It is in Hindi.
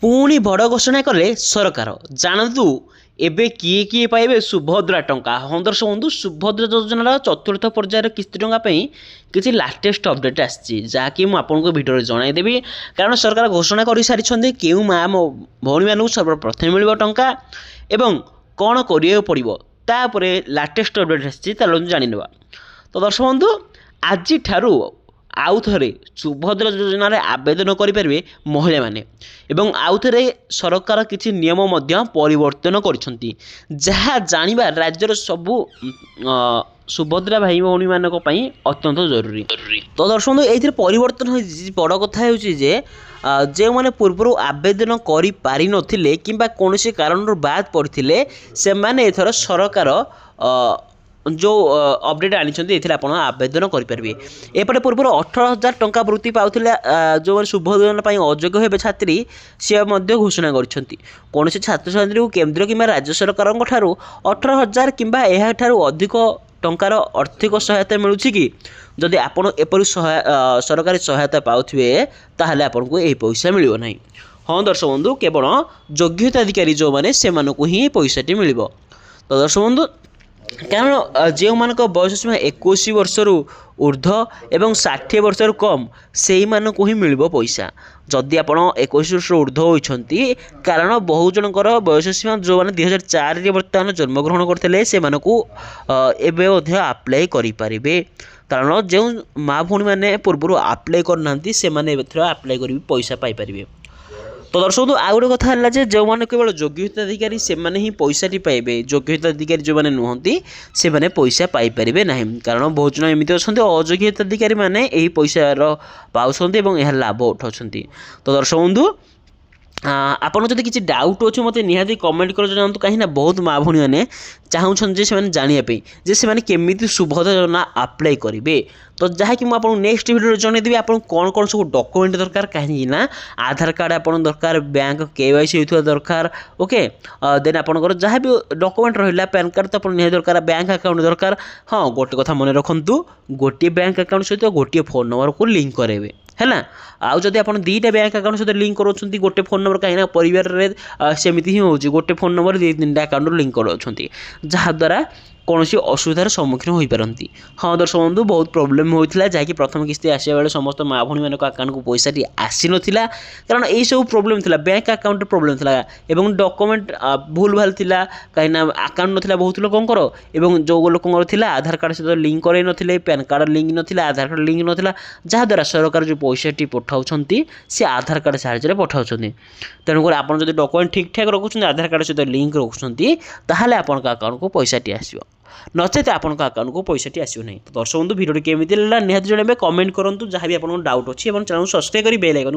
पुणी बड़ घोषणा कले सरकार जानतु एबे किए किए पाइबे सुभद्रा टंका। हाँ दर्शक बंधु, सुभद्रा योजनार चतुर्थ पर्यायर किस्ती टंका किसी लाटेस्ट अपडेट आसी जहाँकि मुझे भिडियो जनईदेवी। कारण सरकार घोषणा कर सारी क्यों माँ भौणी मानू सर्वप्रथम मिल टंका एवं कौन करा पड़ो तापर लाटेस्ट अपडेट आसी जाणीने। तो दर्शक बंधु, आज आउ थे सुभद्रा योजन आवेदन करेंगे महिला माने एवं आउ थे सरकार किसी नियम परिवर्तन करिसेंती जहाँ जानिबा राज्यर सबू सुभद्रा भाई भौणी मानक पई अत्यंत जरूरी। तो दर्शक बंधु, ये परिवर्तन हो बड़ कथा होची जे जो मैंने पूर्व आवेदन करि पारि नथिले किंबा कोनोसी कारण बाद पड़ते से माने एथर सरकार जो अपडेट आनी आवेदन करेंगे। एपटे पूर्व 18,000 टंका वृत्ति पाउथिले जो सुभद्रा अयोग्य हेबे छात्री सी घोषणा कौन से छात्र छात्री को केंद्र कि राज्य सरकार 18,000 किंबा एहाठारु अधिक टंकार आर्थिक सहायता मिलूँ कि जदि आपड़ एपरी सरकारी सहायता पाउथिबे ताहले आपको यही पैसा मिलिबो नहीं। हाँ दर्शक बंधु, केवल योग्यताधिकारी जो मैंने से ही पैसाटी मिल। तो दर्शक बंधु, कारण जो मान बयस सीमा 21 वर्ष ऊर्ध्व एवं 60 वर्ष कम से मानक ही मिल पैसा जदि आप 21 वर्ष ऊर्ध्व होती। कारण बहु जनकर बयस सीमा जो मैंने 2004 बर्तमान जन्मग्रहण करते से आप्लाय करें। कारण जो माँ भौणी मैंने पूर्व आप्लाय करना से आप्लाय कर पैसा पाइपर। तो दर्शक आउ गोटे कथा है जो मैंने केवल योग्यताधिकारी से ही पैसाटी पाइबे, योग्यताधिकारी जो मैंने नुहति से मैंने पैसा पाइपर ना। कारण बहुत जन एमती अच्छा अयोग्यताधिकारी मैंने यही पैसार पाँच यह लाभ उठाऊँ। तो दर्शक बंधु, आपन जब किसी डाउट अच्छे मत निहाती कमेंट कर जनातु। कहीं बहुत माँ भौणी मैंने चाहूँगी से जानापी जे से केमी सुभद्रा योजना आप्लाय करेंगे। तो जहाँकि मुझे नेक्स्ट वीडियो जनईदेवी आपको कौन कौन सब डॉक्यूमेंट दरकार। कहीं आधार कार्ड आपन दरकार, बैंक केवाईसी होता दरकार, ओके। देन आपंकर जहाँ भी डॉक्यूमेंट रहा, पैन कार्ड तो निहाती दरकार, बैंक अकाउंट दरकार। हाँ गोटे कथा मन रखु, गोटे बैंक अकाउंट सहित गोटे फोन नंबर को लिंक करेंगे है। आउ जदि आप दुईटा बैंक अकाउंट सहित लिंक करों गोटे फोन नंबर, कहीं परिवार सेमती ही हो गोटे फोन नंबर 2-3टा अकाउंट लिंक करों जहाँद्वारा कौन सी असुविधार सम्मुखीन हो पारती। हाँ दर्शक बंधु, बहुत प्रोब्लेम होता है जहाँकि प्रथम किस्ती आसा बेले समस्त माँ भौणी मान आकाउंट को पैसाटी आसी नाला। कारण यही सब प्रोब्लेम था, बैंक अकाउंट प्रोब्लेम था एवं डॉक्यूमेंट भूल भाल था। कहीं अकाउंट नाला बहुत लोकंर एवं जो लोकंर था आधार कार्ड सहित लिंक करे नथिले, पैन कार्ड लिंक नाला, आधार कार्ड लिंक नाला, जहाँद्वारा सरकार जो पैसाटी पठाऊँ सी आधार कार्ड साहाय्य पठाऊँ। तेणुकर आप डॉक्यूमेंट ठीक ठाक रखुं, आधार कार्ड सहित लिंक रखुं, ताहले आपन अकाउंट को पैसाटी आसो, नचेत आपन अकाउंट को पैसाटी आसो नहीं। तो दर्शक बंधु, वीडियो केमी निहाती जन कमेंट करूँ जहाँ भी आपको डाउट अच्छी। चैनल सब्सक्राइब कर बेल आइकन को